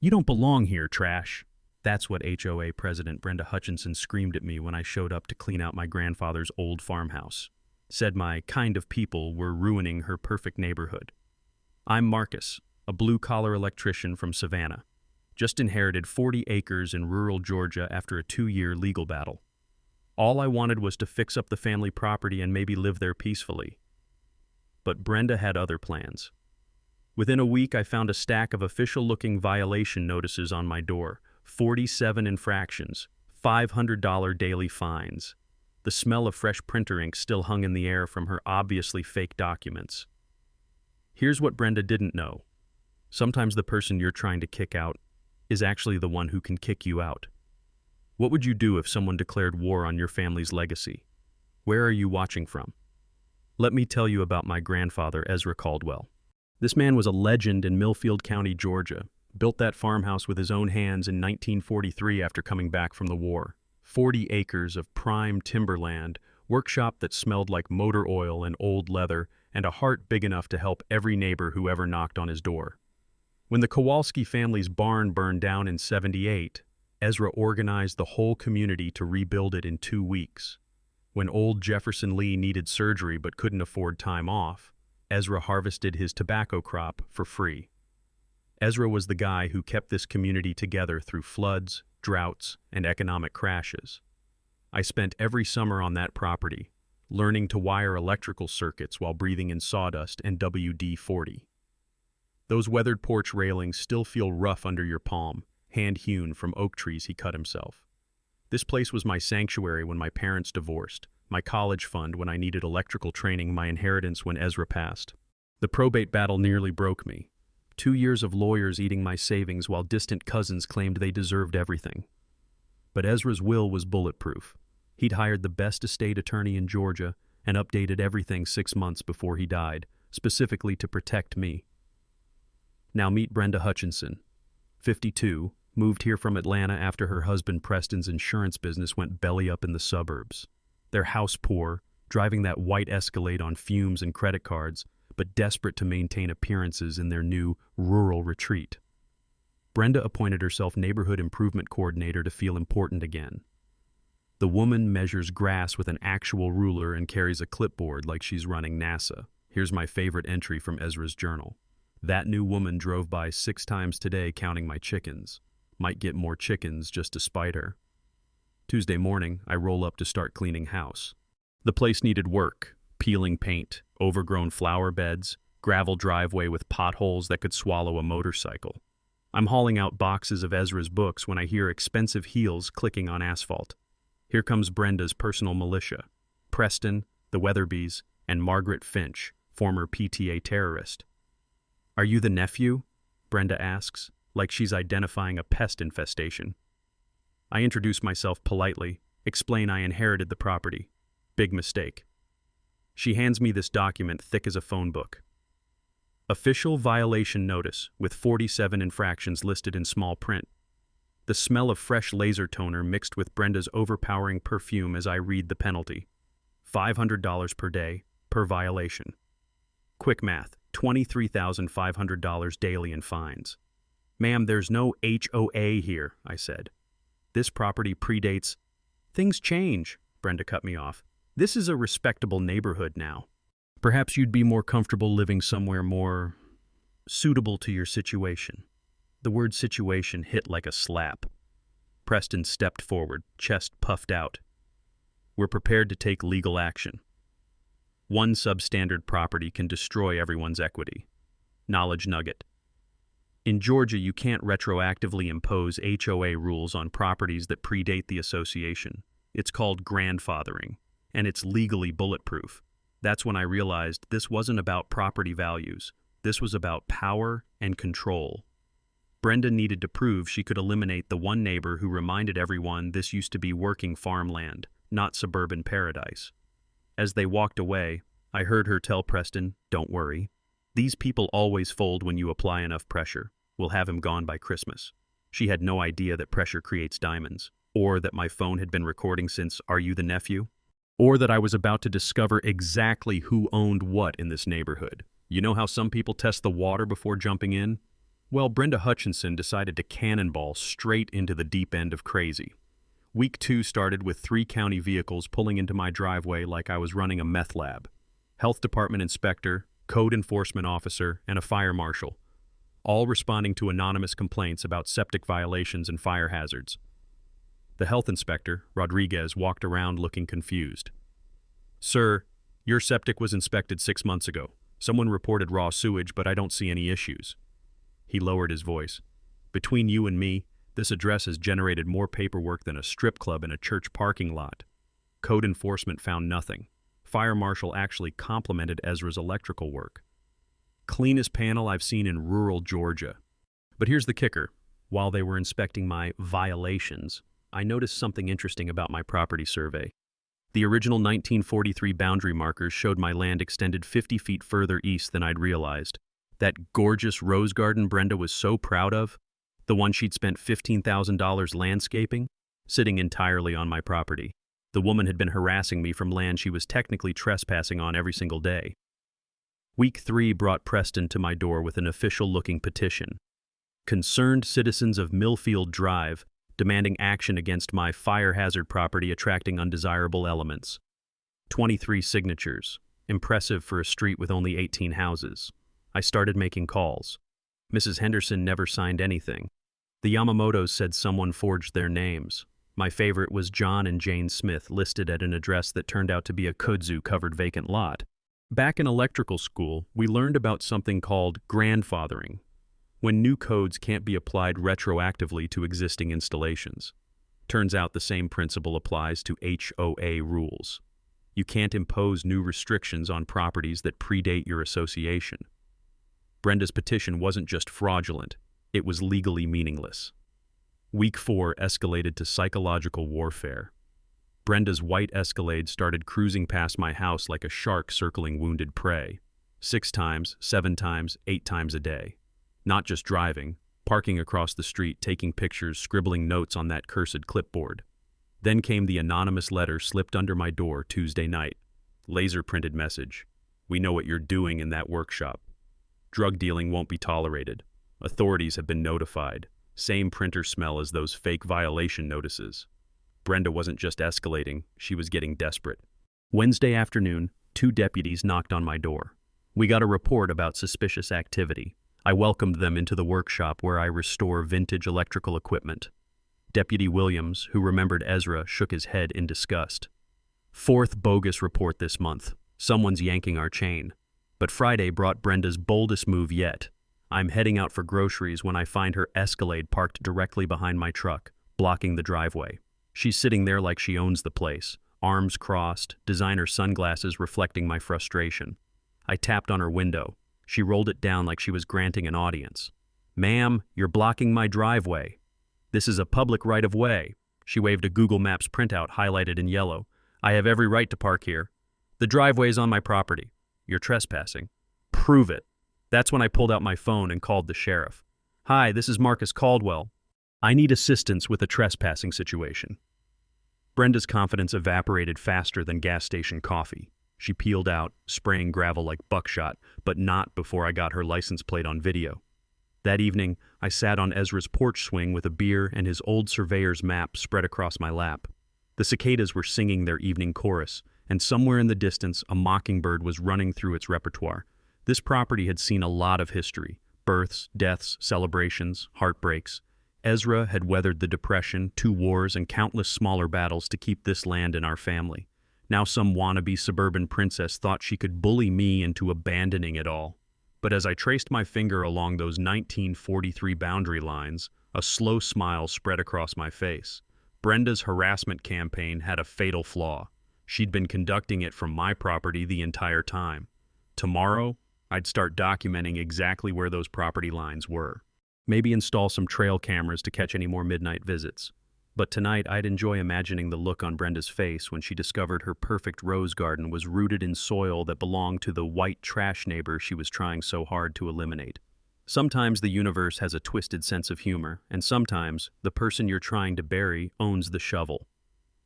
"You don't belong here, trash." That's what HOA President Brenda Hutchinson screamed at me when I showed up to clean out my grandfather's old farmhouse. Said my kind of people were ruining her perfect neighborhood. I'm Marcus, a blue-collar electrician from Savannah. Just inherited 40 acres in rural Georgia after a 2-year legal battle. All I wanted was to fix up the family property and maybe live there peacefully. But Brenda had other plans. Within a week, I found a stack of official-looking violation notices on my door. 47 infractions, $500 daily fines. The smell of fresh printer ink still hung in the air from her obviously fake documents. Here's what Brenda didn't know. Sometimes the person you're trying to kick out is actually the one who can kick you out. What would you do if someone declared war on your family's legacy? Where are you watching from? Let me tell you about my grandfather, Ezra Caldwell. This man was a legend in Millfield County, Georgia. Built that farmhouse with his own hands in 1943 after coming back from the war. 40 acres of prime timberland, workshop that smelled like motor oil and old leather, and a heart big enough to help every neighbor who ever knocked on his door. When the Kowalski family's barn burned down in '78, Ezra organized the whole community to rebuild it in 2 weeks. When old Jefferson Lee needed surgery but couldn't afford time off, Ezra harvested his tobacco crop for free. Ezra was the guy who kept this community together through floods, droughts, and economic crashes. I spent every summer on that property, learning to wire electrical circuits while breathing in sawdust and WD-40. Those weathered porch railings still feel rough under your palm, hand-hewn from oak trees he cut himself. This place was my sanctuary when my parents divorced, my college fund when I needed electrical training, my inheritance when Ezra passed. The probate battle nearly broke me. 2 years of lawyers eating my savings while distant cousins claimed they deserved everything. But Ezra's will was bulletproof. He'd hired the best estate attorney in Georgia and updated everything 6 months before he died, specifically to protect me. Now meet Brenda Hutchinson, 52, moved here from Atlanta after her husband Preston's insurance business went belly up in the suburbs. Their house poor, driving that white Escalade on fumes and credit cards, but desperate to maintain appearances in their new rural retreat. Brenda appointed herself neighborhood improvement coordinator to feel important again. The woman measures grass with an actual ruler and carries a clipboard like she's running NASA. Here's my favorite entry from Ezra's journal. That new woman drove by 6 times today counting my chickens. Might get more chickens just to spite her. Tuesday morning, I roll up to start cleaning house. The place needed work. Peeling paint, overgrown flower beds, gravel driveway with potholes that could swallow a motorcycle. I'm hauling out boxes of Ezra's books when I hear expensive heels clicking on asphalt. Here comes Brenda's personal militia. Preston, the Weatherbys, and Margaret Finch, former PTA terrorist. "Are you the nephew?" Brenda asks, like she's identifying a pest infestation. I introduce myself politely, explain I inherited the property. Big mistake. She hands me this document thick as a phone book. Official violation notice with 47 infractions listed in small print. The smell of fresh laser toner mixed with Brenda's overpowering perfume as I read the penalty. $500 per day, per violation. Quick math, $23,500 daily in fines. "Ma'am, there's no HOA here," I said. "This property predates—" "Things change," Brenda cut me off. "This is a respectable neighborhood now. Perhaps you'd be more comfortable living somewhere more suitable to your situation." The word situation hit like a slap. Preston stepped forward, chest puffed out. "We're prepared to take legal action. One substandard property can destroy everyone's equity." Knowledge nugget. In Georgia, you can't retroactively impose HOA rules on properties that predate the association. It's called grandfathering, and it's legally bulletproof. That's when I realized this wasn't about property values. This was about power and control. Brenda needed to prove she could eliminate the one neighbor who reminded everyone this used to be working farmland, not suburban paradise. As they walked away, I heard her tell Preston, "Don't worry. These people always fold when you apply enough pressure. We'll have him gone by Christmas." She had no idea that pressure creates diamonds, or that my phone had been recording since "Are you the nephew?" Or that I was about to discover exactly who owned what in this neighborhood. You know how some people test the water before jumping in? Well, Brenda Hutchinson decided to cannonball straight into the deep end of crazy. Week 2 started with 3 county vehicles pulling into my driveway like I was running a meth lab. Health department inspector, code enforcement officer, and a fire marshal, all responding to anonymous complaints about septic violations and fire hazards. The health inspector, Rodriguez, walked around looking confused. "Sir, your septic was inspected 6 months ago. Someone reported raw sewage, but I don't see any issues." He lowered his voice. "Between you and me, this address has generated more paperwork than a strip club in a church parking lot." Code enforcement found nothing. Fire marshal actually complimented Ezra's electrical work. "Cleanest panel I've seen in rural Georgia." But here's the kicker. While they were inspecting my violations, I noticed something interesting about my property survey. The original 1943 boundary markers showed my land extended 50 feet further east than I'd realized. That gorgeous rose garden Brenda was so proud of, the one she'd spent $15,000 landscaping, sitting entirely on my property. The woman had been harassing me from land she was technically trespassing on every single day. Week 3 brought Preston to my door with an official-looking petition. Concerned citizens of Millfield Drive demanding action against my fire hazard property attracting undesirable elements. 23 signatures. Impressive for a street with only 18 houses. I started making calls. Mrs. Henderson never signed anything. The Yamamotos said someone forged their names. My favorite was John and Jane Smith, listed at an address that turned out to be a kudzu-covered vacant lot. Back in electrical school, we learned about something called grandfathering, when new codes can't be applied retroactively to existing installations. Turns out the same principle applies to HOA rules. You can't impose new restrictions on properties that predate your association. Brenda's petition wasn't just fraudulent, it was legally meaningless. Week 4 escalated to psychological warfare. Brenda's white Escalade started cruising past my house like a shark circling wounded prey. 6 times, 7 times, 8 times a day. Not just driving, parking across the street, taking pictures, scribbling notes on that cursed clipboard. Then came the anonymous letter slipped under my door Tuesday night. Laser-printed message. "We know what you're doing in that workshop. Drug dealing won't be tolerated. Authorities have been notified." Same printer smell as those fake violation notices. Brenda wasn't just escalating, she was getting desperate. Wednesday afternoon, 2 deputies knocked on my door. We got a report about suspicious activity. I welcomed them into the workshop where I restore vintage electrical equipment. Deputy Williams, who remembered Ezra, shook his head in disgust. "4th bogus report this month. Someone's yanking our chain." But Friday brought Brenda's boldest move yet. I'm heading out for groceries when I find her Escalade parked directly behind my truck, blocking the driveway. She's sitting there like she owns the place, arms crossed, designer sunglasses reflecting my frustration. I tapped on her window. She rolled it down like she was granting an audience. "Ma'am, you're blocking my driveway. This is a public right-of-way." She waved a Google Maps printout highlighted in yellow. "I have every right to park here. The driveway is on my property. You're trespassing. Prove it." That's when I pulled out my phone and called the sheriff. "Hi, this is Marcus Caldwell. I need assistance with a trespassing situation." Brenda's confidence evaporated faster than gas station coffee. She peeled out, spraying gravel like buckshot, but not before I got her license plate on video. That evening, I sat on Ezra's porch swing with a beer and his old surveyor's map spread across my lap. The cicadas were singing their evening chorus, and somewhere in the distance, a mockingbird was running through its repertoire. This property had seen a lot of history: births, deaths, celebrations, heartbreaks. Ezra had weathered the Depression, 2 wars, and countless smaller battles to keep this land in our family. Now some wannabe suburban princess thought she could bully me into abandoning it all. But as I traced my finger along those 1943 boundary lines, a slow smile spread across my face. Brenda's harassment campaign had a fatal flaw. She'd been conducting it from my property the entire time. Tomorrow, I'd start documenting exactly where those property lines were. Maybe install some trail cameras to catch any more midnight visits. But tonight, I'd enjoy imagining the look on Brenda's face when she discovered her perfect rose garden was rooted in soil that belonged to the white trash neighbor she was trying so hard to eliminate. Sometimes the universe has a twisted sense of humor, and sometimes the person you're trying to bury owns the shovel.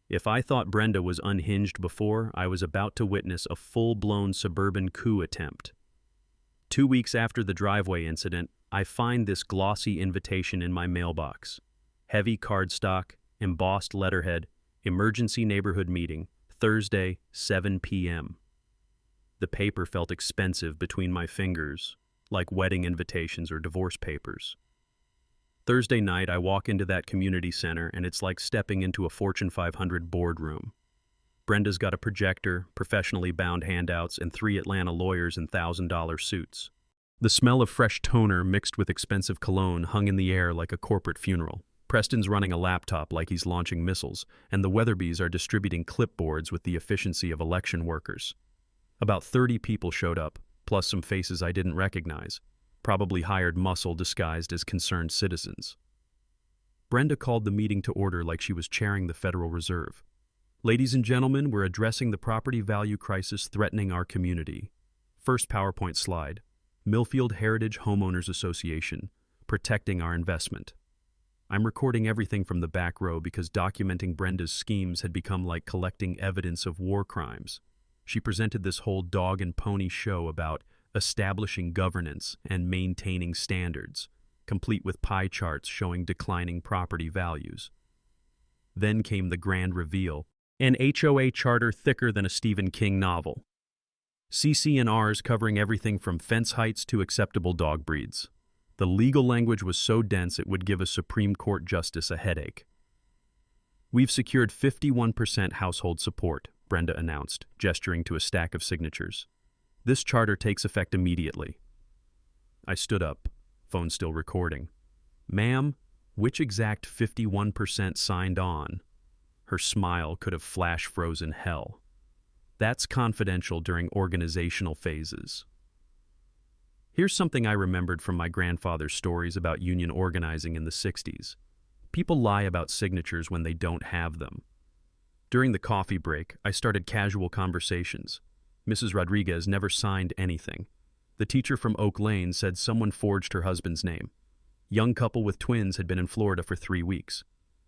If I thought Brenda was unhinged before, I was about to witness a full-blown suburban coup attempt. 2 weeks after the driveway incident, I find this glossy invitation in my mailbox. Heavy cardstock, embossed letterhead, emergency neighborhood meeting, Thursday, 7 p.m. The paper felt expensive between my fingers, like wedding invitations or divorce papers. Thursday night, I walk into that community center and it's like stepping into a Fortune 500 boardroom. Brenda's got a projector, professionally bound handouts, and 3 Atlanta lawyers in $1,000 suits. The smell of fresh toner mixed with expensive cologne hung in the air like a corporate funeral. Preston's running a laptop like he's launching missiles, and the Weatherbys are distributing clipboards with the efficiency of election workers. About 30 people showed up, plus some faces I didn't recognize, probably hired muscle disguised as concerned citizens. Brenda called the meeting to order like she was chairing the Federal Reserve. Ladies and gentlemen, we're addressing the property value crisis threatening our community. First PowerPoint slide. Millfield Heritage Homeowners Association, protecting our investment. I'm recording everything from the back row because documenting Brenda's schemes had become like collecting evidence of war crimes. She presented this whole dog and pony show about establishing governance and maintaining standards, complete with pie charts showing declining property values. Then came the grand reveal, an HOA charter thicker than a Stephen King novel. CC&Rs covering everything from fence heights to acceptable dog breeds. The legal language was so dense it would give a Supreme Court justice a headache. We've secured 51% household support, Brenda announced, gesturing to a stack of signatures. This charter takes effect immediately. I stood up, phone still recording. Ma'am, which exact 51% signed on? Her smile could have flash-frozen hell. That's confidential during organizational phases. Here's something I remembered from my grandfather's stories about union organizing in the 60s. People lie about signatures when they don't have them. During the coffee break, I started casual conversations. Mrs. Rodriguez never signed anything. The teacher from Oak Lane said someone forged her husband's name. Young couple with twins had been in Florida for 3 weeks.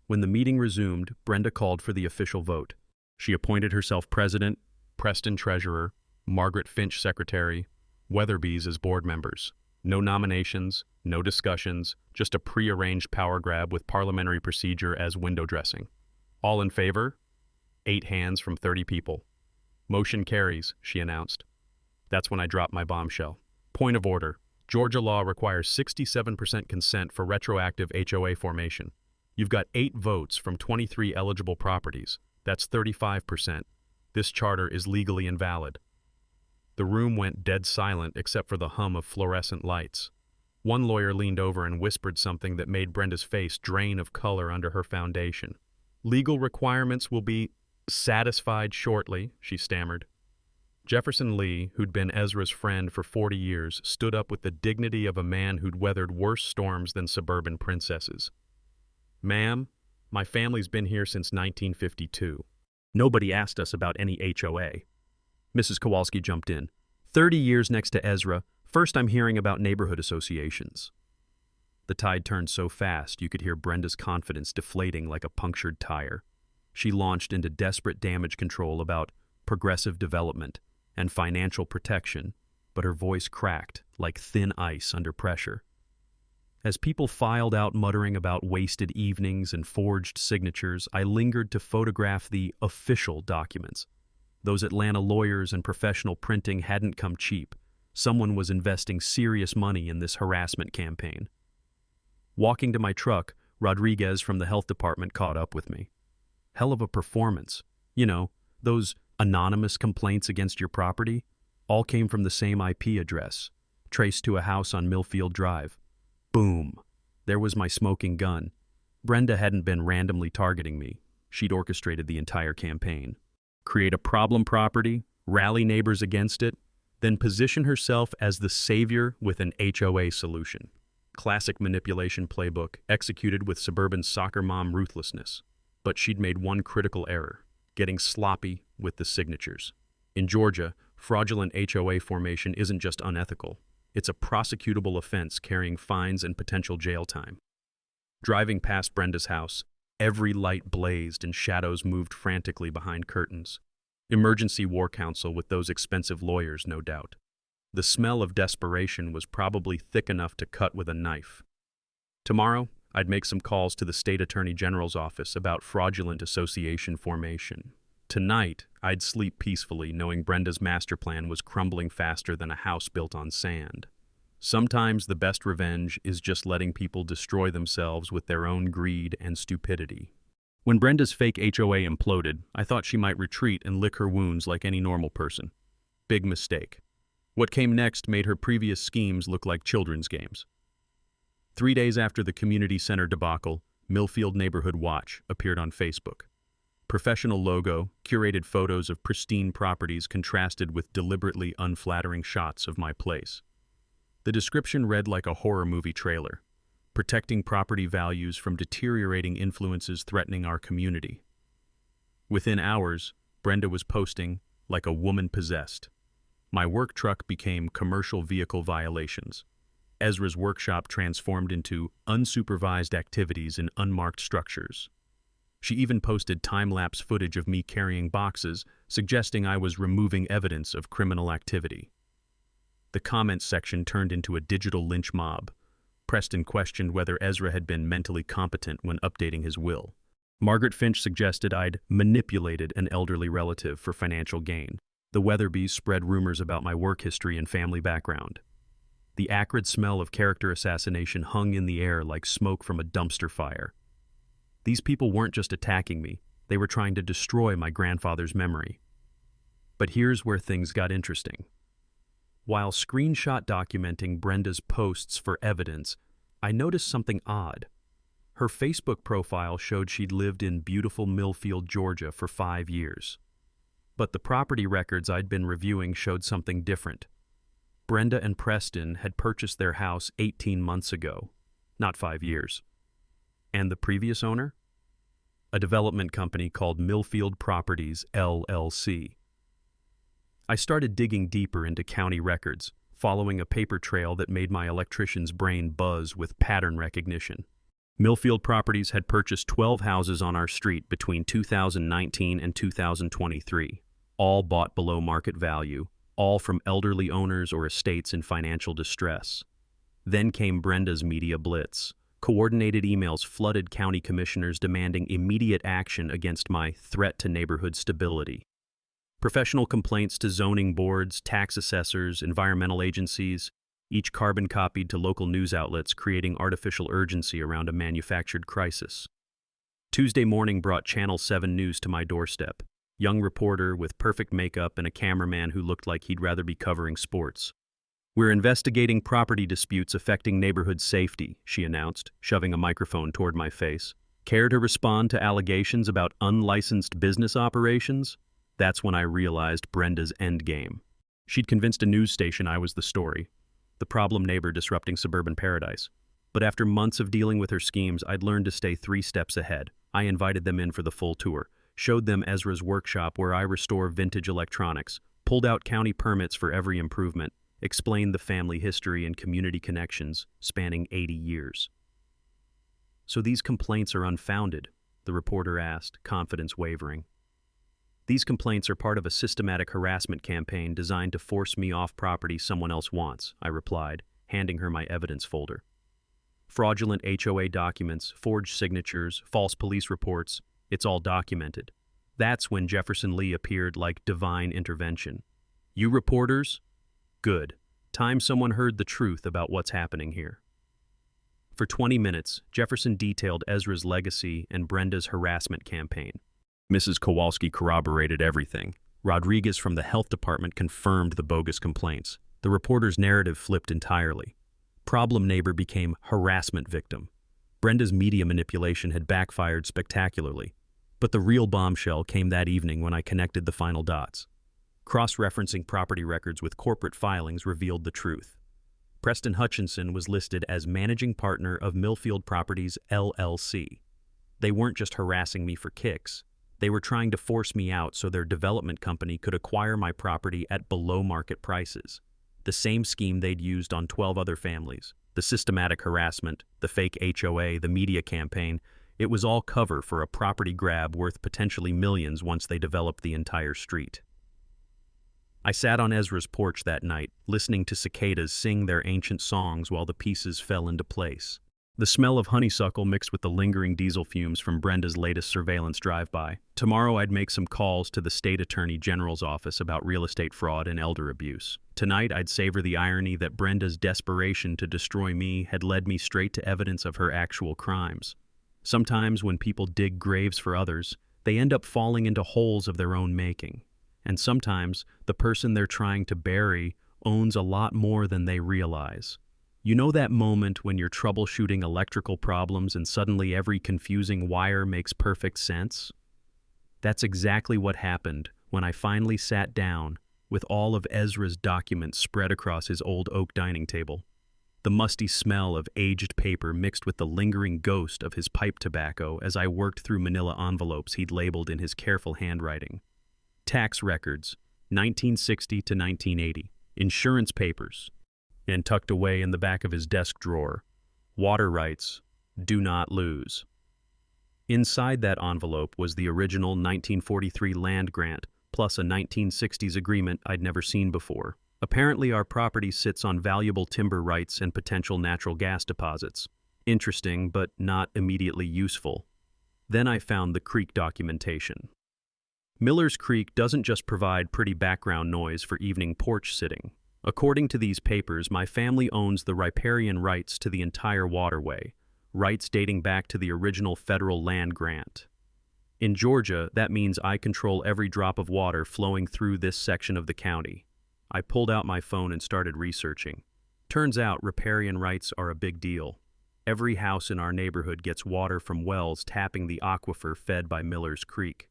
When the meeting resumed, Brenda called for the official vote. She appointed herself president, Preston treasurer, Margaret Finch secretary, Weatherbys as board members. No nominations, no discussions, just a pre-arranged power grab with parliamentary procedure as window dressing. All in favor? 8 hands from 30 people. Motion carries, she announced. That's when I dropped my bombshell. Point of order. Georgia law requires 67% consent for retroactive HOA formation. You've got 8 votes from 23 eligible properties. That's 35%. This charter is legally invalid. The room went dead silent except for the hum of fluorescent lights. One lawyer leaned over and whispered something that made Brenda's face drain of color under her foundation. Legal requirements will be satisfied shortly, she stammered. Jefferson Lee, who'd been Ezra's friend for 40 years, stood up with the dignity of a man who'd weathered worse storms than suburban princesses. Ma'am, my family's been here since 1952. Nobody asked us about any HOA. Mrs. Kowalski jumped in. 30 years next to Ezra, first I'm hearing about neighborhood associations. The tide turned so fast you could hear Brenda's confidence deflating like a punctured tire. She launched into desperate damage control about progressive development and financial protection, but her voice cracked like thin ice under pressure. As people filed out muttering about wasted evenings and forged signatures, I lingered to photograph the official documents. Those Atlanta lawyers and professional printing hadn't come cheap. Someone was investing serious money in this harassment campaign. Walking to my truck, Rodriguez from the health department caught up with me. Hell of a performance. You know, those anonymous complaints against your property all came from the same IP address, traced to a house on Millfield Drive. Boom. There was my smoking gun. Brenda hadn't been randomly targeting me. She'd orchestrated the entire campaign. Create a problem property, rally neighbors against it, then position herself as the savior with an HOA solution. Classic manipulation playbook executed with suburban soccer mom ruthlessness. But she'd made one critical error, getting sloppy with the signatures. In Georgia, fraudulent HOA formation isn't just unethical. It's a prosecutable offense carrying fines and potential jail time. Driving past Brenda's house, every light blazed and shadows moved frantically behind curtains. Emergency war counsel with those expensive lawyers, no doubt. The smell of desperation was probably thick enough to cut with a knife. Tomorrow, I'd make some calls to the State Attorney General's office about fraudulent association formation. Tonight, I'd sleep peacefully knowing Brenda's master plan was crumbling faster than a house built on sand. Sometimes the best revenge is just letting people destroy themselves with their own greed and stupidity. When Brenda's fake HOA imploded, I thought she might retreat and lick her wounds like any normal person. Big mistake. What came next made her previous schemes look like children's games. 3 days after the community center debacle, Millfield Neighborhood Watch appeared on Facebook. Professional logo, curated photos of pristine properties contrasted with deliberately unflattering shots of my place. The description read like a horror movie trailer, protecting property values from deteriorating influences threatening our community. Within hours, Brenda was posting like a woman possessed. My work truck became commercial vehicle violations. Ezra's workshop transformed into unsupervised activities in unmarked structures. She even posted time-lapse footage of me carrying boxes, suggesting I was removing evidence of criminal activity. The comments section turned into a digital lynch mob. Preston questioned whether Ezra had been mentally competent when updating his will. Margaret Finch suggested I'd manipulated an elderly relative for financial gain. The Weatherbees spread rumors about my work history and family background. The acrid smell of character assassination hung in the air like smoke from a dumpster fire. These people weren't just attacking me, they were trying to destroy my grandfather's memory. But here's where things got interesting. While screenshot documenting Brenda's posts for evidence, I noticed something odd. Her Facebook profile showed she'd lived in beautiful Millfield, Georgia for 5 years. But the property records I'd been reviewing showed something different. Brenda and Preston had purchased their house 18 months ago, not 5 years. And the previous owner? A development company called Millfield Properties, LLC. I started digging deeper into county records, following a paper trail that made my electrician's brain buzz with pattern recognition. Millfield Properties had purchased 12 houses on our street between 2019 and 2023, all bought below market value, all from elderly owners or estates in financial distress. Then came Brenda's media blitz. Coordinated emails flooded county commissioners demanding immediate action against my threat to neighborhood stability. Professional complaints to zoning boards, tax assessors, environmental agencies, each carbon copied to local news outlets, creating artificial urgency around a manufactured crisis. Tuesday morning brought Channel 7 News to my doorstep. Young reporter with perfect makeup and a cameraman who looked like he'd rather be covering sports. "We're investigating property disputes affecting neighborhood safety," she announced, shoving a microphone toward my face. "Care to respond to allegations about unlicensed business operations?" That's when I realized Brenda's endgame. She'd convinced a news station I was the story, the problem neighbor disrupting suburban paradise. But after months of dealing with her schemes, I'd learned to stay 3 steps ahead. I invited them in for the full tour, showed them Ezra's workshop where I restore vintage electronics, pulled out county permits for every improvement, explained the family history and community connections spanning 80 years. "So these complaints are unfounded?" the reporter asked, confidence wavering. "These complaints are part of a systematic harassment campaign designed to force me off property someone else wants," I replied, handing her my evidence folder. Fraudulent HOA documents, forged signatures, false police reports, it's all documented. That's when Jefferson Lee appeared like divine intervention. "You reporters? Good. Time someone heard the truth about what's happening here." For 20 minutes, Jefferson detailed Ezra's legacy and Brenda's harassment campaign. Mrs. Kowalski corroborated everything. Rodriguez from the health department confirmed the bogus complaints. The reporter's narrative flipped entirely. Problem neighbor became harassment victim. Brenda's media manipulation had backfired spectacularly. But the real bombshell came that evening when I connected the final dots. Cross-referencing property records with corporate filings revealed the truth. Preston Hutchinson was listed as managing partner of Millfield Properties, LLC. They weren't just harassing me for kicks. They were trying to force me out so their development company could acquire my property at below-market prices. The same scheme they'd used on 12 other families. The systematic harassment, the fake HOA, the media campaign, it was all cover for a property grab worth potentially millions once they developed the entire street. I sat on Ezra's porch that night, listening to cicadas sing their ancient songs while the pieces fell into place. The smell of honeysuckle mixed with the lingering diesel fumes from Brenda's latest surveillance drive-by. Tomorrow I'd make some calls to the State Attorney General's office about real estate fraud and elder abuse. Tonight I'd savor the irony that Brenda's desperation to destroy me had led me straight to evidence of her actual crimes. Sometimes when people dig graves for others, they end up falling into holes of their own making. And sometimes the person they're trying to bury owns a lot more than they realize. You know that moment when you're troubleshooting electrical problems and suddenly every confusing wire makes perfect sense? That's exactly what happened when I finally sat down with all of Ezra's documents spread across his old oak dining table. The musty smell of aged paper mixed with the lingering ghost of his pipe tobacco as I worked through manila envelopes he'd labeled in his careful handwriting. Tax records, 1960 to 1980. Insurance papers. And tucked away in the back of his desk drawer, water rights, do not lose. Inside that envelope was the original 1943 land grant, plus a 1960s agreement I'd never seen before. Apparently our property sits on valuable timber rights and potential natural gas deposits. Interesting, but not immediately useful. Then I found the creek documentation. Miller's Creek doesn't just provide pretty background noise for evening porch sitting. According to these papers, my family owns the riparian rights to the entire waterway, rights dating back to the original federal land grant. In Georgia, that means I control every drop of water flowing through this section of the county. I pulled out my phone and started researching. Turns out riparian rights are a big deal. Every house in our neighborhood gets water from wells tapping the aquifer fed by Miller's Creek.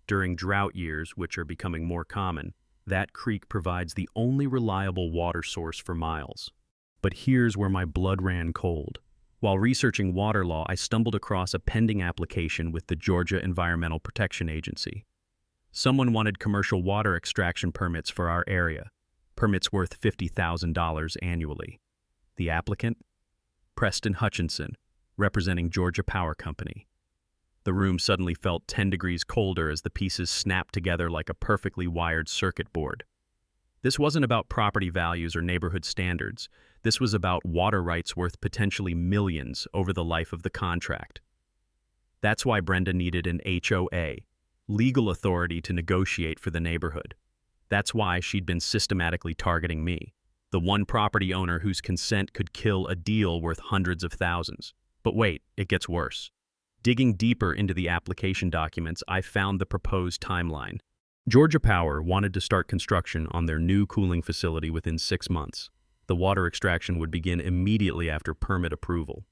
During drought years, which are becoming more common, that creek provides the only reliable water source for miles. But here's where my blood ran cold. While researching water law, I stumbled across a pending application with the Georgia Environmental Protection Agency. Someone wanted commercial water extraction permits for our area, permits worth $50,000 annually. The applicant? Preston Hutchinson, representing Georgia Power Company. The room suddenly felt 10 degrees colder as the pieces snapped together like a perfectly wired circuit board. This wasn't about property values or neighborhood standards. This was about water rights worth potentially millions over the life of the contract. That's why Brenda needed an HOA, legal authority to negotiate for the neighborhood. That's why she'd been systematically targeting me, the one property owner whose consent could kill a deal worth hundreds of thousands. But wait, it gets worse. Digging deeper into the application documents, I found the proposed timeline. Georgia Power wanted to start construction on their new cooling facility within 6 months. The water extraction would begin immediately after permit approval.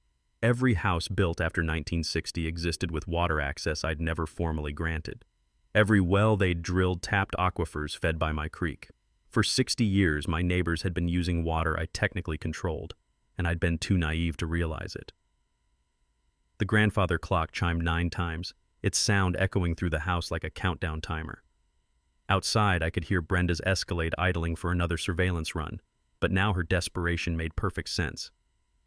Every house built after 1960 existed with water access I'd never formally granted. Every well they'd drilled tapped aquifers fed by my creek. For 60 years, my neighbors had been using water I technically controlled, and I'd been too naive to realize it. The grandfather clock chimed 9 times, its sound echoing through the house like a countdown timer. Outside, I could hear Brenda's Escalade idling for another surveillance run, but now her desperation made perfect sense.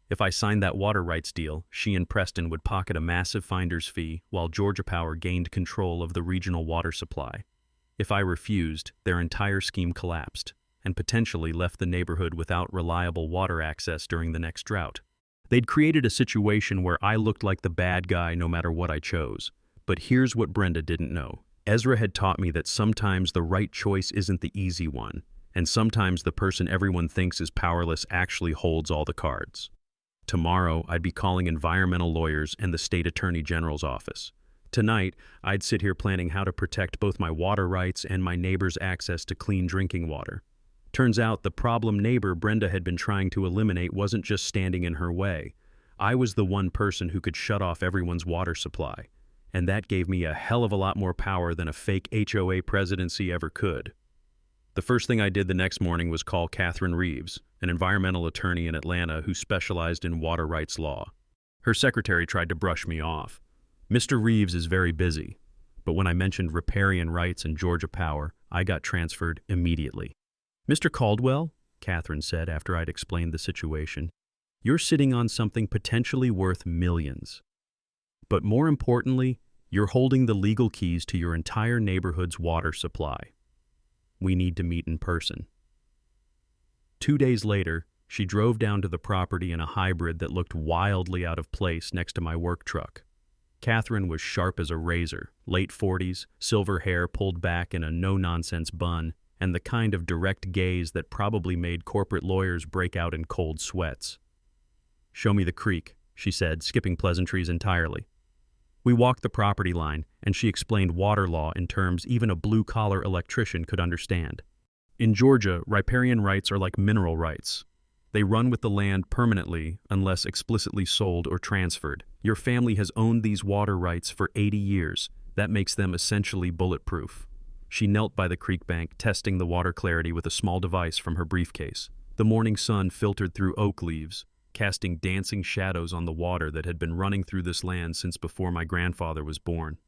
If I signed that water rights deal, she and Preston would pocket a massive finder's fee while Georgia Power gained control of the regional water supply. If I refused, their entire scheme collapsed, and potentially left the neighborhood without reliable water access during the next drought. They'd created a situation where I looked like the bad guy no matter what I chose. But here's what Brenda didn't know. Ezra had taught me that sometimes the right choice isn't the easy one, and sometimes the person everyone thinks is powerless actually holds all the cards. Tomorrow, I'd be calling environmental lawyers and the State Attorney General's office. Tonight, I'd sit here planning how to protect both my water rights and my neighbor's access to clean drinking water. Turns out the problem neighbor Brenda had been trying to eliminate wasn't just standing in her way. I was the one person who could shut off everyone's water supply, and that gave me a hell of a lot more power than a fake HOA presidency ever could. The first thing I did the next morning was call Catherine Reeves, an environmental attorney in Atlanta who specialized in water rights law. Her secretary tried to brush me off. Mr. Reeves is very busy, but when I mentioned riparian rights and Georgia Power, I got transferred immediately. Mr. Caldwell, Catherine said after I'd explained the situation, you're sitting on something potentially worth millions. But more importantly, you're holding the legal keys to your entire neighborhood's water supply. We need to meet in person." 2 days later, she drove down to the property in a hybrid that looked wildly out of place next to my work truck. Catherine was sharp as a razor, late 40s, silver hair pulled back in a no-nonsense bun, and the kind of direct gaze that probably made corporate lawyers break out in cold sweats. "Show me the creek," she said, skipping pleasantries entirely. We walked the property line, and she explained water law in terms even a blue-collar electrician could understand. In Georgia, riparian rights are like mineral rights. They run with the land permanently unless explicitly sold or transferred. Your family has owned these water rights for 80 years. That makes them essentially bulletproof. She knelt by the creek bank, testing the water clarity with a small device from her briefcase. The morning sun filtered through oak leaves, casting dancing shadows on the water that had been running through this land since before my grandfather was born.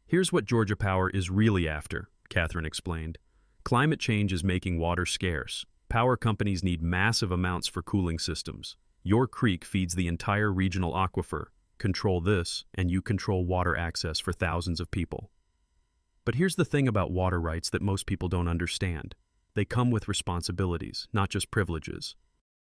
"Here's what Georgia Power is really after," Catherine explained. "Climate change is making water scarce. Power companies need massive amounts for cooling systems. Your creek feeds the entire regional aquifer. Control this, and you control water access for thousands of people." But here's the thing about water rights that most people don't understand. They come with responsibilities, not just privileges.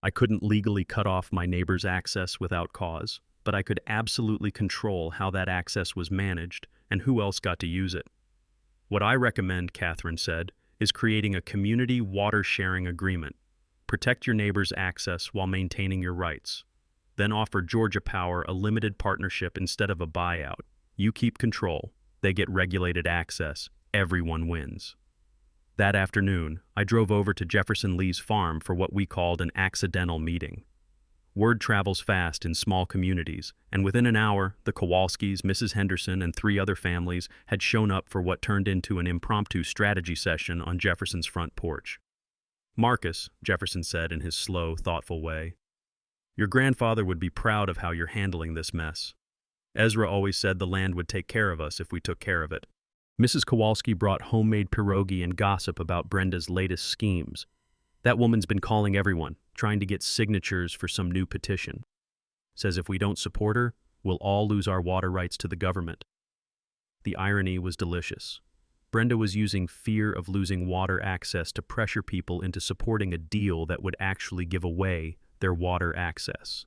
I couldn't legally cut off my neighbor's access without cause, but I could absolutely control how that access was managed and who else got to use it. "What I recommend," Catherine said, "is creating a community water-sharing agreement. Protect your neighbor's access while maintaining your rights. Then offer Georgia Power a limited partnership instead of a buyout. You keep control. They get regulated access. Everyone wins." That afternoon, I drove over to Jefferson Lee's farm for what we called an accidental meeting. Word travels fast in small communities, and within an hour, the Kowalskis, Mrs. Henderson, and 3 other families had shown up for what turned into an impromptu strategy session on Jefferson's front porch. "Marcus," Jefferson said in his slow, thoughtful way, "your grandfather would be proud of how you're handling this mess. Ezra always said the land would take care of us if we took care of it." Mrs. Kowalski brought homemade pierogi and gossip about Brenda's latest schemes. "That woman's been calling everyone, trying to get signatures for some new petition. Says if we don't support her, we'll all lose our water rights to the government." The irony was delicious. Brenda was using fear of losing water access to pressure people into supporting a deal that would actually give away their water access.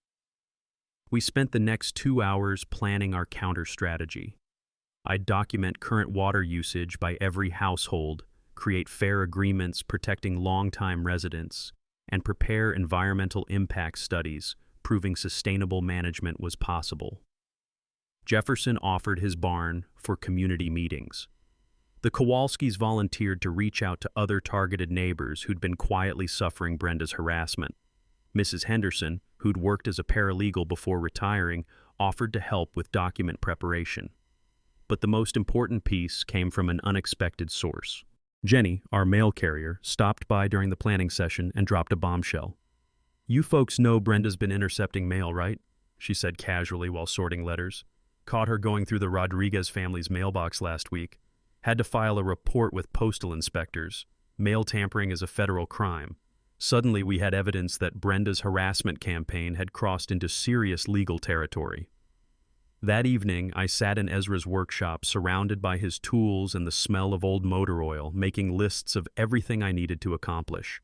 We spent the next 2 hours planning our counter strategy. I'd document current water usage by every household, create fair agreements protecting long-time residents, and prepare environmental impact studies proving sustainable management was possible. Jefferson offered his barn for community meetings. The Kowalskis volunteered to reach out to other targeted neighbors who'd been quietly suffering Brenda's harassment. Mrs. Henderson, who'd worked as a paralegal before retiring, offered to help with document preparation. But the most important piece came from an unexpected source. Jenny, our mail carrier, stopped by during the planning session and dropped a bombshell. "You folks know Brenda's been intercepting mail, right?" she said casually while sorting letters. "Caught her going through the Rodriguez family's mailbox last week. Had to file a report with postal inspectors. Mail tampering is a federal crime." Suddenly we had evidence that Brenda's harassment campaign had crossed into serious legal territory. That evening, I sat in Ezra's workshop, surrounded by his tools and the smell of old motor oil, making lists of everything I needed to accomplish.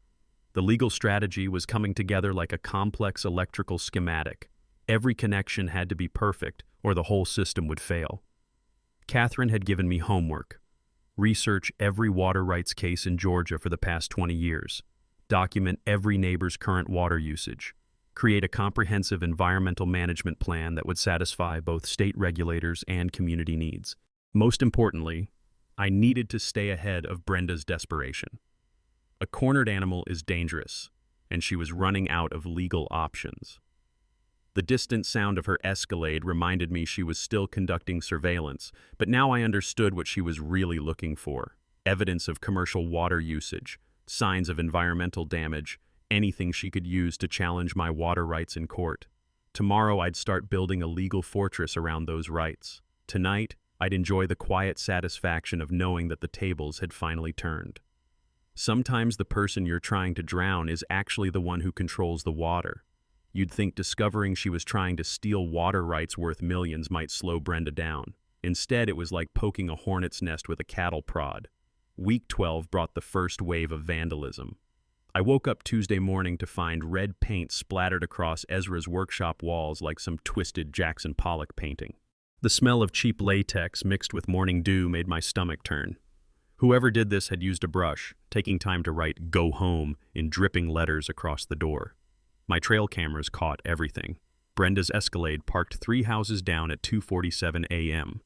The legal strategy was coming together like a complex electrical schematic. Every connection had to be perfect, or the whole system would fail. Catherine had given me homework. Research every water rights case in Georgia for the past 20 years. Document every neighbor's current water usage. Create a comprehensive environmental management plan that would satisfy both state regulators and community needs. Most importantly, I needed to stay ahead of Brenda's desperation. A cornered animal is dangerous, and she was running out of legal options. The distant sound of her Escalade reminded me she was still conducting surveillance, but now I understood what she was really looking for: evidence of commercial water usage, signs of environmental damage, anything she could use to challenge my water rights in court. Tomorrow I'd start building a legal fortress around those rights. Tonight, I'd enjoy the quiet satisfaction of knowing that the tables had finally turned. Sometimes the person you're trying to drown is actually the one who controls the water. You'd think discovering she was trying to steal water rights worth millions might slow Brenda down. Instead, it was like poking a hornet's nest with a cattle prod. Week 12 brought the first wave of vandalism. I woke up Tuesday morning to find red paint splattered across Ezra's workshop walls like some twisted Jackson Pollock painting. The smell of cheap latex mixed with morning dew made my stomach turn. Whoever did this had used a brush, taking time to write "Go Home" in dripping letters across the door. My trail cameras caught everything. Brenda's Escalade parked 3 houses down at 2:47 a.m.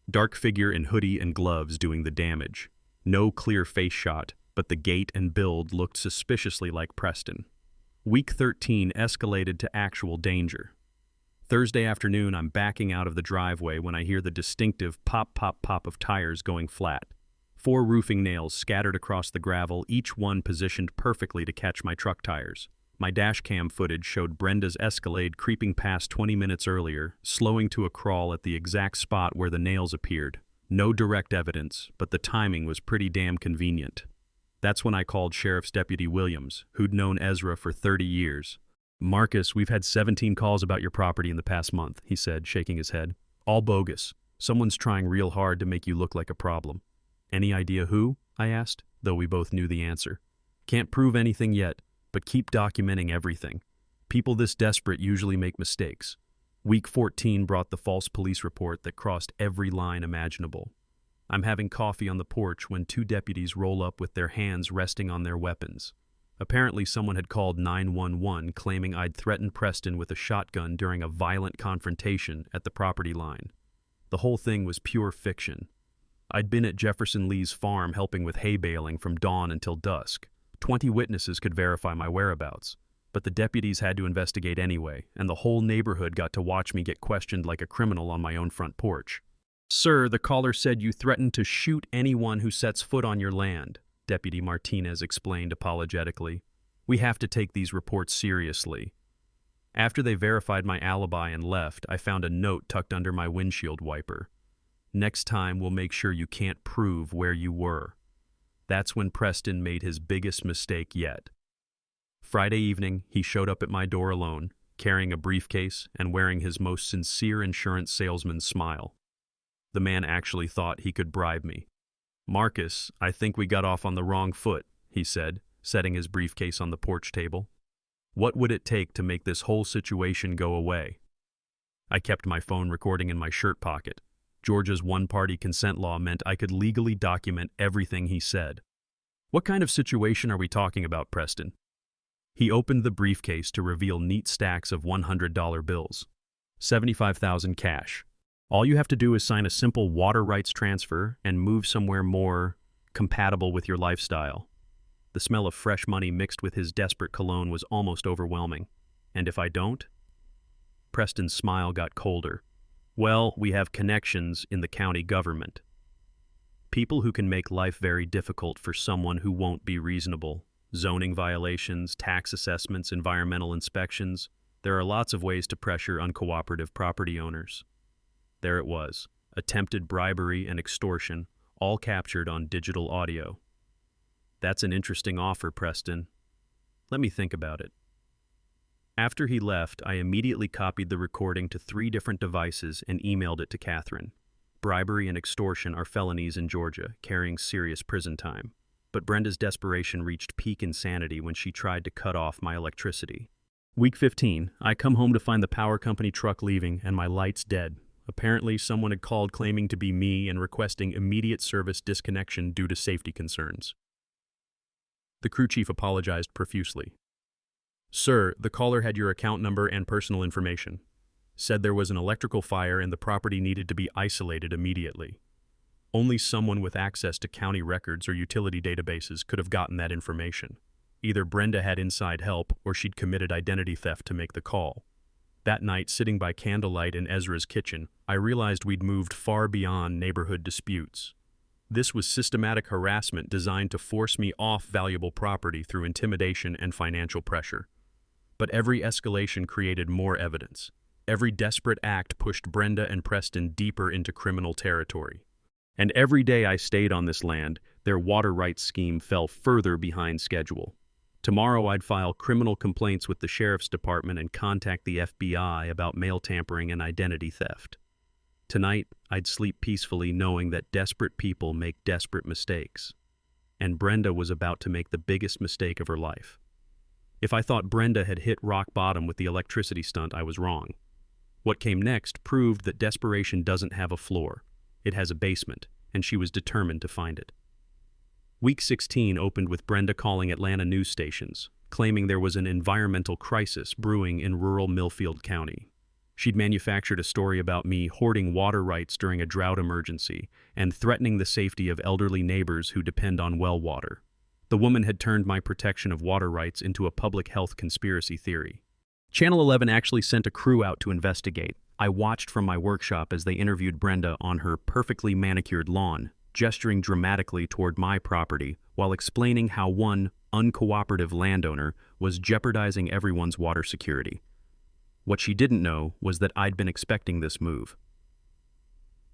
Dark figure in hoodie and gloves doing the damage. No clear face shot, but the gait and build looked suspiciously like Preston. Week 13 escalated to actual danger. Thursday afternoon, I'm backing out of the driveway when I hear the distinctive pop, pop, pop of tires going flat. 4 roofing nails scattered across the gravel, each one positioned perfectly to catch my truck tires. My dash cam footage showed Brenda's Escalade creeping past 20 minutes earlier, slowing to a crawl at the exact spot where the nails appeared. No direct evidence, but the timing was pretty damn convenient. That's when I called Sheriff's Deputy Williams, who'd known Ezra for 30 years. "Marcus, we've had 17 calls about your property in the past month," he said, shaking his head. "All bogus. Someone's trying real hard to make you look like a problem." "Any idea who?" I asked, though we both knew the answer. "Can't prove anything yet, but keep documenting everything. People this desperate usually make mistakes." Week 14 brought the false police report that crossed every line imaginable. I'm having coffee on the porch when 2 deputies roll up with their hands resting on their weapons. Apparently someone had called 911 claiming I'd threatened Preston with a shotgun during a violent confrontation at the property line. The whole thing was pure fiction. I'd been at Jefferson Lee's farm helping with hay baling from dawn until dusk. 20 witnesses could verify my whereabouts, but the deputies had to investigate anyway, and the whole neighborhood got to watch me get questioned like a criminal on my own front porch. "Sir, the caller said you threatened to shoot anyone who sets foot on your land," Deputy Martinez explained apologetically. "We have to take these reports seriously." After they verified my alibi and left, I found a note tucked under my windshield wiper. "Next time we'll make sure you can't prove where you were." That's when Preston made his biggest mistake yet. Friday evening, he showed up at my door alone, carrying a briefcase and wearing his most sincere insurance salesman's smile. The man actually thought he could bribe me. "Marcus, I think we got off on the wrong foot," he said, setting his briefcase on the porch table. "What would it take to make this whole situation go away?" I kept my phone recording in my shirt pocket. Georgia's one-party consent law meant I could legally document everything he said. "What kind of situation are we talking about, Preston?" He opened the briefcase to reveal neat stacks of $100 bills. $75,000 cash. All you have to do is sign a simple water rights transfer and move somewhere more compatible with your lifestyle. The smell of fresh money mixed with his desperate cologne was almost overwhelming. "And if I don't?" Preston's smile got colder. "Well, we have connections in the county government. People who can make life very difficult for someone who won't be reasonable. Zoning violations, tax assessments, environmental inspections. There are lots of ways to pressure uncooperative property owners." There it was, attempted bribery and extortion, all captured on digital audio. "That's an interesting offer, Preston. Let me think about it." After he left, I immediately copied the recording to 3 different devices and emailed it to Catherine. Bribery and extortion are felonies in Georgia, carrying serious prison time. But Brenda's desperation reached peak insanity when she tried to cut off my electricity. Week 15, I come home to find the power company truck leaving and my lights dead. Apparently, someone had called claiming to be me and requesting immediate service disconnection due to safety concerns. The crew chief apologized profusely. "Sir, the caller had your account number and personal information. Said there was an electrical fire and the property needed to be isolated immediately. Only someone with access to county records or utility databases could have gotten that information. Either Brenda had inside help or she'd committed identity theft to make the call. That night, sitting by candlelight in Ezra's kitchen, I realized we'd moved far beyond neighborhood disputes. This was systematic harassment designed to force me off valuable property through intimidation and financial pressure. But every escalation created more evidence. Every desperate act pushed Brenda and Preston deeper into criminal territory. And every day I stayed on this land, their water rights scheme fell further behind schedule. Tomorrow I'd file criminal complaints with the sheriff's department and contact the FBI about mail tampering and identity theft. Tonight, I'd sleep peacefully knowing that desperate people make desperate mistakes. and Brenda was about to make the biggest mistake of her life. If I thought Brenda had hit rock bottom with the electricity stunt, I was wrong. What came next proved that desperation doesn't have a floor. It has a basement, and she was determined to find it. Week 16 opened with Brenda calling Atlanta news stations, claiming there was an environmental crisis brewing in rural Millfield County. She'd manufactured a story about me hoarding water rights during a drought emergency and threatening the safety of elderly neighbors who depend on well water. The woman had turned my protection of water rights into a public health conspiracy theory. Channel 11 actually sent a crew out to investigate. I watched from my workshop as they interviewed Brenda on her perfectly manicured lawn, gesturing dramatically toward my property while explaining how one uncooperative landowner was jeopardizing everyone's water security. What she didn't know was that I'd been expecting this move.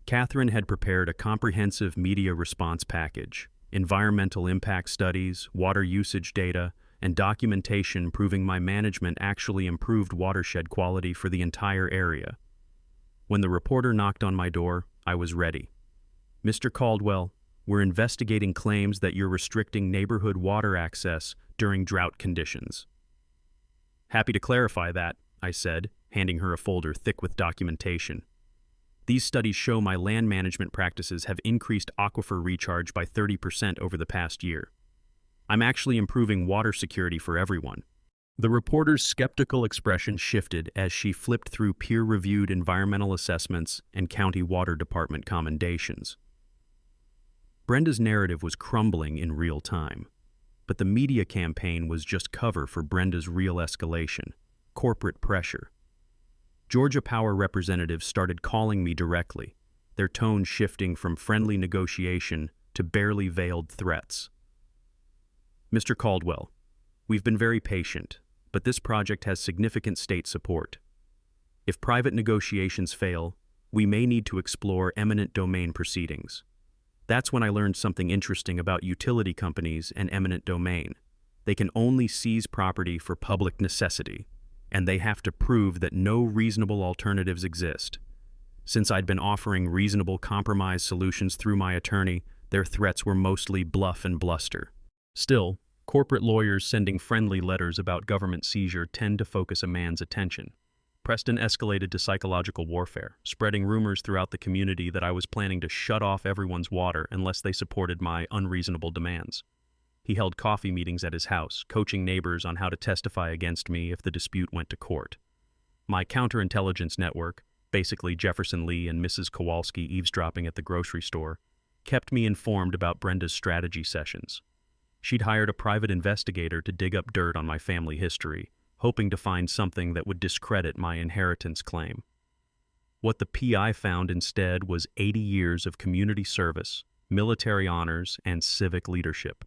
Catherine had prepared a comprehensive media response package, environmental impact studies, water usage data, and documentation proving my management actually improved watershed quality for the entire area. When the reporter knocked on my door, I was ready. "Mr. Caldwell, we're investigating claims that you're restricting neighborhood water access during drought conditions." "Happy to clarify that," I said, handing her a folder thick with documentation. "These studies show my land management practices have increased aquifer recharge by 30% over the past year. I'm actually improving water security for everyone." The reporter's skeptical expression shifted as she flipped through peer-reviewed environmental assessments and county water department commendations. Brenda's narrative was crumbling in real time, but the media campaign was just cover for Brenda's real escalation. Corporate pressure. Georgia Power representatives started calling me directly, their tone shifting from friendly negotiation to barely veiled threats. "Mr. Caldwell, we've been very patient, but this project has significant state support. If private negotiations fail, we may need to explore eminent domain proceedings." That's when I learned something interesting about utility companies and eminent domain. They can only seize property for public necessity, and they have to prove that no reasonable alternatives exist. Since I'd been offering reasonable compromise solutions through my attorney, their threats were mostly bluff and bluster. Still, corporate lawyers sending friendly letters about government seizure tend to focus a man's attention. Preston escalated to psychological warfare, spreading rumors throughout the community that I was planning to shut off everyone's water unless they supported my unreasonable demands. He held coffee meetings at his house, coaching neighbors on how to testify against me if the dispute went to court. My counterintelligence network, basically Jefferson Lee and Mrs. Kowalski eavesdropping at the grocery store, kept me informed about Brenda's strategy sessions. She'd hired a private investigator to dig up dirt on my family history, hoping to find something that would discredit my inheritance claim. What the PI found instead was 80 years of community service, military honors, and civic leadership.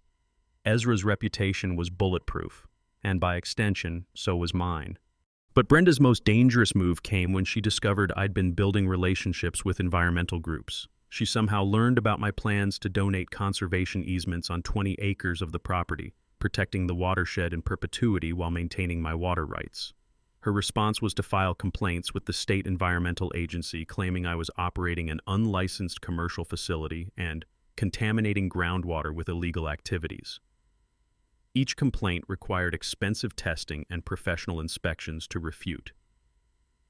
Ezra's reputation was bulletproof, and by extension, so was mine. But Brenda's most dangerous move came when she discovered I'd been building relationships with environmental groups. She somehow learned about my plans to donate conservation easements on 20 acres of the property, protecting the watershed in perpetuity while maintaining my water rights. Her response was to file complaints with the state environmental agency claiming I was operating an unlicensed commercial facility and contaminating groundwater with illegal activities. Each complaint required expensive testing and professional inspections to refute.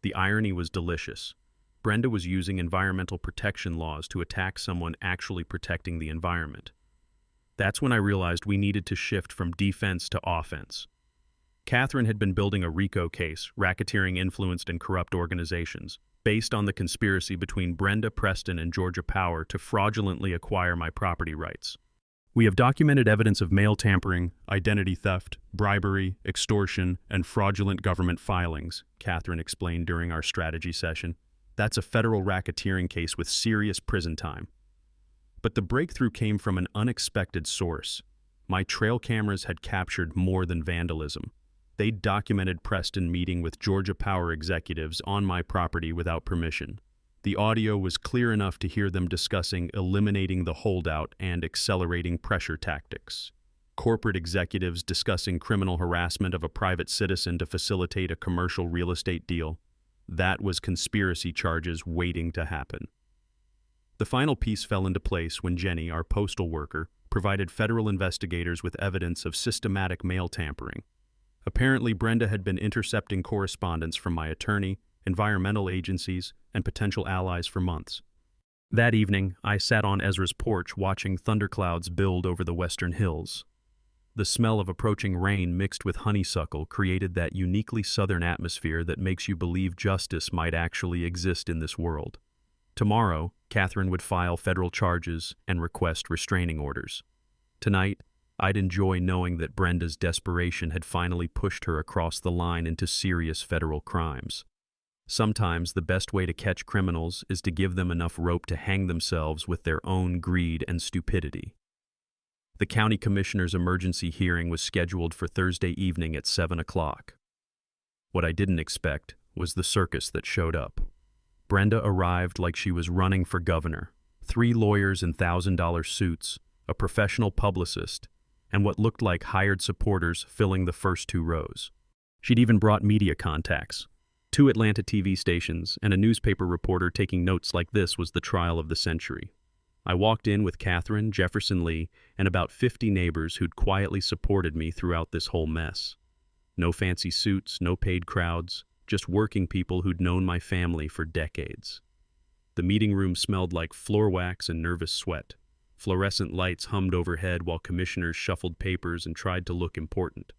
The irony was delicious. Brenda was using environmental protection laws to attack someone actually protecting the environment. That's when I realized we needed to shift from defense to offense. Catherine had been building a RICO case, racketeering influenced and corrupt organizations, based on the conspiracy between Brenda, Preston, and Georgia Power to fraudulently acquire my property rights. "We have documented evidence of mail tampering, identity theft, bribery, extortion, and fraudulent government filings," Catherine explained during our strategy session. "That's a federal racketeering case with serious prison time." But the breakthrough came from an unexpected source. My trail cameras had captured more than vandalism. They'd documented Preston meeting with Georgia Power executives on my property without permission. The audio was clear enough to hear them discussing eliminating the holdout and accelerating pressure tactics. Corporate executives discussing criminal harassment of a private citizen to facilitate a commercial real estate deal. That was conspiracy charges waiting to happen. The final piece fell into place when Jenny, our postal worker, provided federal investigators with evidence of systematic mail tampering. Apparently, Brenda had been intercepting correspondence from my attorney, environmental agencies, and potential allies for months. That evening, I sat on Ezra's porch watching thunderclouds build over the western hills. The smell of approaching rain mixed with honeysuckle created that uniquely southern atmosphere that makes you believe justice might actually exist in this world. Tomorrow, Catherine would file federal charges and request restraining orders. Tonight, I'd enjoy knowing that Brenda's desperation had finally pushed her across the line into serious federal crimes. Sometimes the best way to catch criminals is to give them enough rope to hang themselves with their own greed and stupidity. The county commissioner's emergency hearing was scheduled for Thursday evening at 7 o'clock. What I didn't expect was the circus that showed up. Brenda arrived like she was running for governor. 3 lawyers in $1,000 suits, a professional publicist, and what looked like hired supporters filling the first 2 rows. She'd even brought media contacts. 2 Atlanta TV stations and a newspaper reporter taking notes like this was the trial of the century. I walked in with Catherine, Jefferson Lee, and about 50 neighbors who'd quietly supported me throughout this whole mess. No fancy suits, no paid crowds, just working people who'd known my family for decades. The meeting room smelled like floor wax and nervous sweat. Fluorescent lights hummed overhead while commissioners shuffled papers and tried to look important.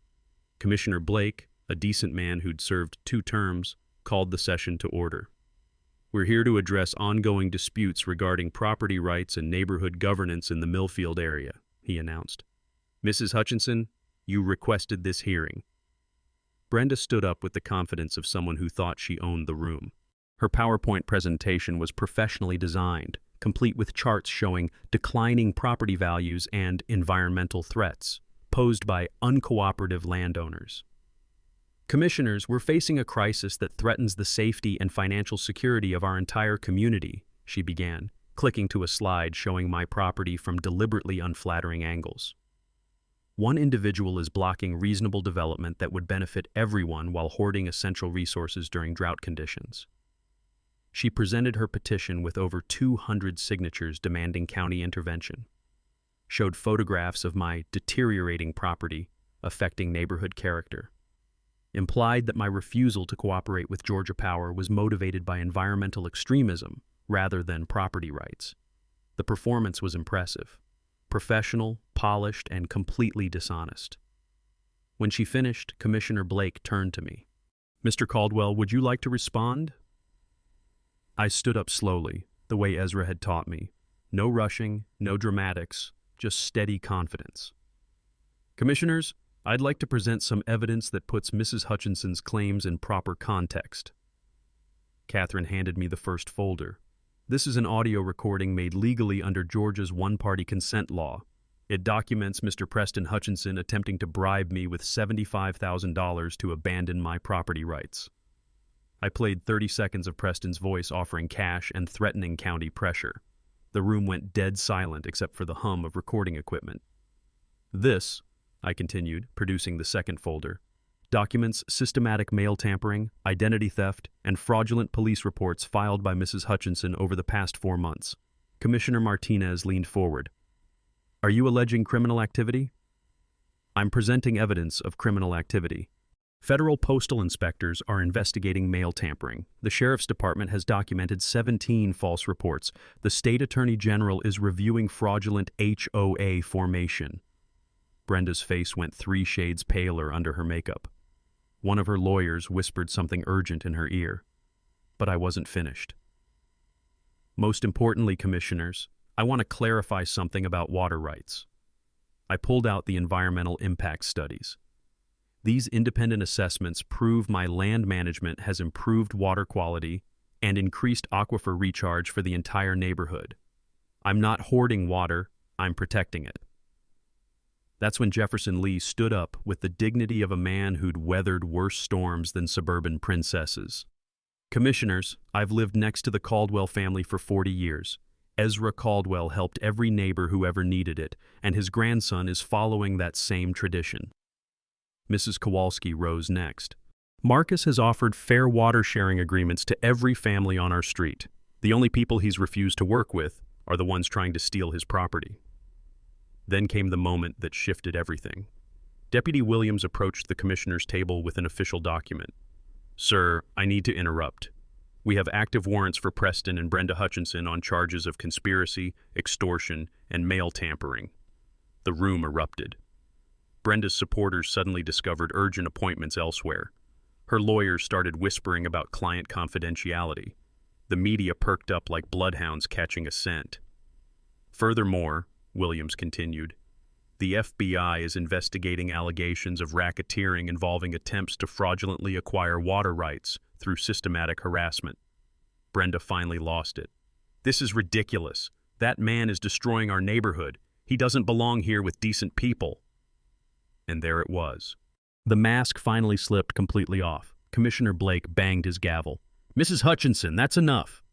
Commissioner Blake, a decent man who'd served 2 terms, called the session to order. "We're here to address ongoing disputes regarding property rights and neighborhood governance in the Millfield area," he announced. "Mrs. Hutchinson, you requested this hearing." Brenda stood up with the confidence of someone who thought she owned the room. Her PowerPoint presentation was professionally designed, complete with charts showing declining property values and environmental threats posed by uncooperative landowners. "Commissioners, we're facing a crisis that threatens the safety and financial security of our entire community," she began, clicking to a slide showing my property from deliberately unflattering angles. "One individual is blocking reasonable development that would benefit everyone while hoarding essential resources during drought conditions." She presented her petition with over 200 signatures demanding county intervention, showed photographs of my deteriorating property affecting neighborhood character, implied that my refusal to cooperate with Georgia Power was motivated by environmental extremism rather than property rights. The performance was impressive, professional, polished, and completely dishonest. When she finished, Commissioner Blake turned to me. "Mr. Caldwell, would you like to respond?" I stood up slowly, the way Ezra had taught me. No rushing, no dramatics, just steady confidence. "Commissioners, I'd like to present some evidence that puts Mrs. Hutchinson's claims in proper context." Catherine handed me the first folder. "This is an audio recording made legally under Georgia's one-party consent law. It documents Mr. Preston Hutchinson attempting to bribe me with $75,000 to abandon my property rights." I played 30 seconds of Preston's voice offering cash and threatening county pressure. The room went dead silent except for the hum of recording equipment. "This," I continued, producing the second folder, "documents systematic mail tampering, identity theft, and fraudulent police reports filed by Mrs. Hutchinson over the past 4 months." Commissioner Martinez leaned forward. "Are you alleging criminal activity?" "I'm presenting evidence of criminal activity. Federal postal inspectors are investigating mail tampering. The Sheriff's Department has documented 17 false reports. The State Attorney General is reviewing fraudulent HOA formation." Brenda's face went 3 shades paler under her makeup. One of her lawyers whispered something urgent in her ear. But I wasn't finished. "Most importantly, Commissioners, I want to clarify something about water rights." I pulled out the environmental impact studies. These independent assessments prove my land management has improved water quality and increased aquifer recharge for the entire neighborhood. I'm not hoarding water, I'm protecting it. That's when Jefferson Lee stood up with the dignity of a man who'd weathered worse storms than suburban princesses. "Commissioners, I've lived next to the Caldwell family for 40 years. Ezra Caldwell helped every neighbor who ever needed it, and his grandson is following that same tradition." Mrs. Kowalski rose next. "Marcus has offered fair water sharing agreements to every family on our street. The only people he's refused to work with are the ones trying to steal his property." Then came the moment that shifted everything. Deputy Williams approached the commissioner's table with an official document. "Sir, I need to interrupt. We have active warrants for Preston and Brenda Hutchinson on charges of conspiracy, extortion, and mail tampering." The room erupted. Brenda's supporters suddenly discovered urgent appointments elsewhere. Her lawyers started whispering about client confidentiality. The media perked up like bloodhounds catching a scent. "Furthermore," Williams continued, "the FBI is investigating allegations of racketeering involving attempts to fraudulently acquire water rights through systematic harassment." Brenda finally lost it. "This is ridiculous. That man is destroying our neighborhood. He doesn't belong here with decent people." And there it was. The mask finally slipped completely off. Commissioner Blake banged his gavel. "Mrs. Hutchinson, that's enough."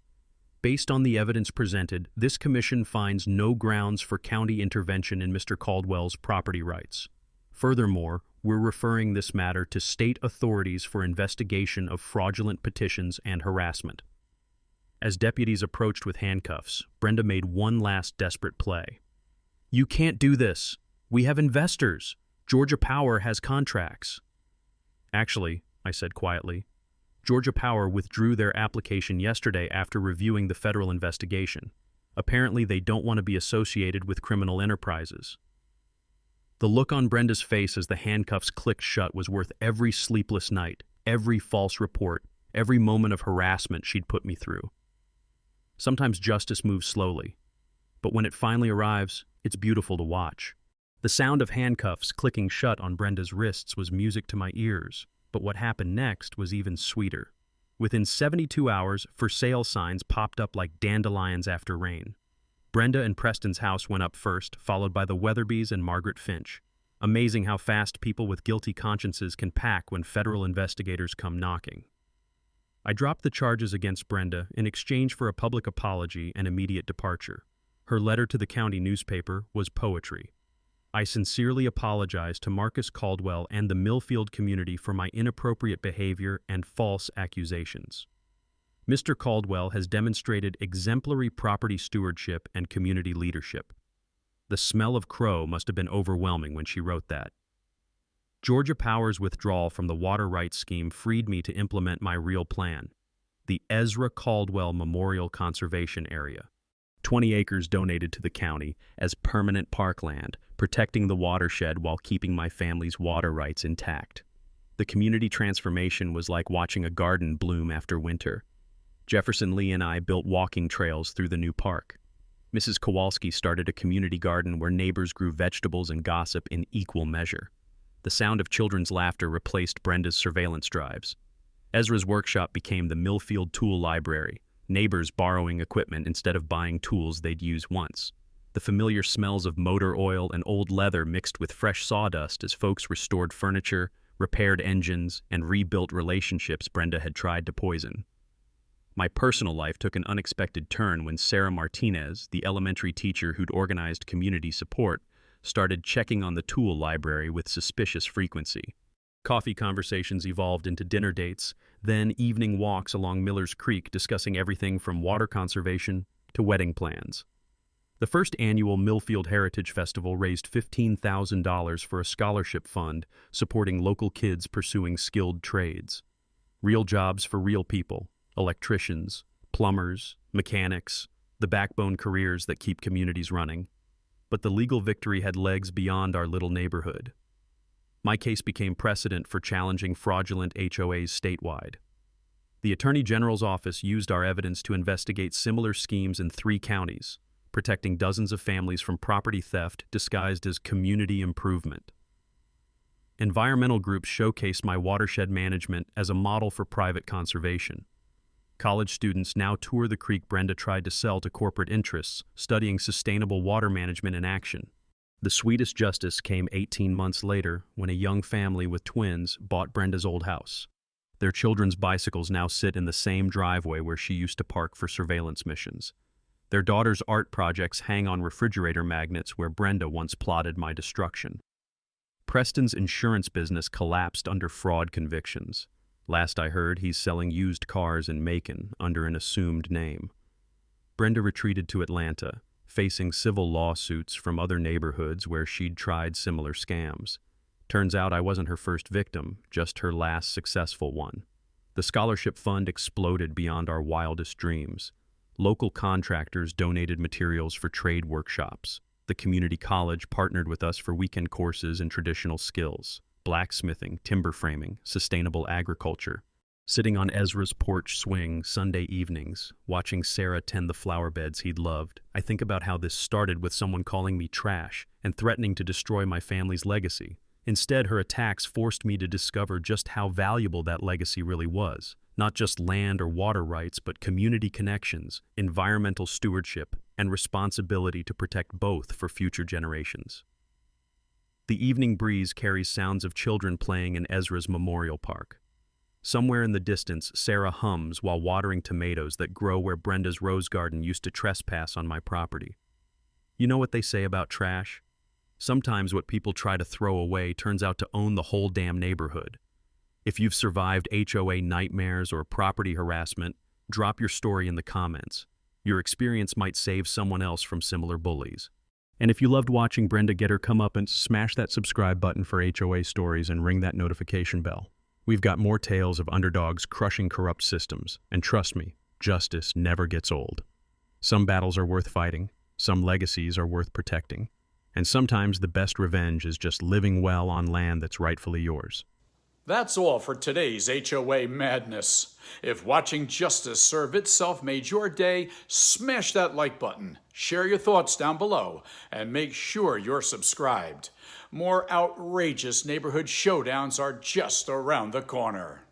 Based on the evidence presented, this commission finds no grounds for county intervention in Mr. Caldwell's property rights. Furthermore, we're referring this matter to state authorities for investigation of fraudulent petitions and harassment. As deputies approached with handcuffs, Brenda made one last desperate play. "You can't do this. We have investors. Georgia Power has contracts." "Actually," I said quietly, "Georgia Power withdrew their application yesterday after reviewing the federal investigation. Apparently they don't want to be associated with criminal enterprises." The look on Brenda's face as the handcuffs clicked shut was worth every sleepless night, every false report, every moment of harassment she'd put me through. Sometimes justice moves slowly, but when it finally arrives, it's beautiful to watch. The sound of handcuffs clicking shut on Brenda's wrists was music to my ears, but what happened next was even sweeter. Within 72 hours, for sale signs popped up like dandelions after rain. Brenda and Preston's house went up first, followed by the Weatherbys and Margaret Finch. Amazing how fast people with guilty consciences can pack when federal investigators come knocking. I dropped the charges against Brenda in exchange for a public apology and immediate departure. Her letter to the county newspaper was poetry. I sincerely apologize to Marcus Caldwell and the Millfield community for my inappropriate behavior and false accusations. Mr. Caldwell has demonstrated exemplary property stewardship and community leadership. The smell of crow must have been overwhelming when she wrote that. Georgia Power's withdrawal from the water rights scheme freed me to implement my real plan, the Ezra Caldwell Memorial Conservation Area. 20 acres donated to the county as permanent parkland, protecting the watershed while keeping my family's water rights intact. The community transformation was like watching a garden bloom after winter. Jefferson Lee and I built walking trails through the new park. Mrs. Kowalski started a community garden where neighbors grew vegetables and gossip in equal measure. The sound of children's laughter replaced Brenda's surveillance drives. Ezra's workshop became the Millfield Tool Library, neighbors borrowing equipment instead of buying tools they'd use once. The familiar smells of motor oil and old leather mixed with fresh sawdust as folks restored furniture, repaired engines, and rebuilt relationships Brenda had tried to poison. My personal life took an unexpected turn when Sarah Martinez, the elementary teacher who'd organized community support, started checking on the tool library with suspicious frequency. Coffee conversations evolved into dinner dates, then evening walks along Miller's Creek discussing everything from water conservation to wedding plans. The first annual Millfield Heritage Festival raised $15,000 for a scholarship fund supporting local kids pursuing skilled trades. Real jobs for real people, electricians, plumbers, mechanics, the backbone careers that keep communities running. But the legal victory had legs beyond our little neighborhood. My case became precedent for challenging fraudulent HOAs statewide. The Attorney General's office used our evidence to investigate similar schemes in 3 counties, protecting dozens of families from property theft disguised as community improvement. Environmental groups showcased my watershed management as a model for private conservation. College students now tour the creek Brenda tried to sell to corporate interests, studying sustainable water management in action. The sweetest justice came 18 months later when a young family with twins bought Brenda's old house. Their children's bicycles now sit in the same driveway where she used to park for surveillance missions. Their daughter's art projects hang on refrigerator magnets where Brenda once plotted my destruction. Preston's insurance business collapsed under fraud convictions. Last I heard, he's selling used cars in Macon under an assumed name. Brenda retreated to Atlanta, facing civil lawsuits from other neighborhoods where she'd tried similar scams. Turns out I wasn't her first victim, just her last successful one. The scholarship fund exploded beyond our wildest dreams. Local contractors donated materials for trade workshops. The community college partnered with us for weekend courses in traditional skills: blacksmithing, timber framing, sustainable agriculture. Sitting on Ezra's porch swing Sunday evenings, watching Sarah tend the flower beds he'd loved, I think about how this started with someone calling me trash and threatening to destroy my family's legacy. Instead, her attacks forced me to discover just how valuable that legacy really was. Not just land or water rights, but community connections, environmental stewardship, and responsibility to protect both for future generations. The evening breeze carries sounds of children playing in Ezra's Memorial Park. Somewhere in the distance, Sarah hums while watering tomatoes that grow where Brenda's rose garden used to trespass on my property. You know what they say about trash? Sometimes what people try to throw away turns out to own the whole damn neighborhood. If you've survived HOA nightmares or property harassment, drop your story in the comments. Your experience might save someone else from similar bullies. And if you loved watching Brenda get her comeuppance, smash that subscribe button for HOA Stories and ring that notification bell. We've got more tales of underdogs crushing corrupt systems, and trust me, justice never gets old. Some battles are worth fighting, some legacies are worth protecting, and sometimes the best revenge is just living well on land that's rightfully yours. That's all for today's HOA madness. If watching justice serve itself made your day, smash that like button, share your thoughts down below, and make sure you're subscribed. More outrageous neighborhood showdowns are just around the corner.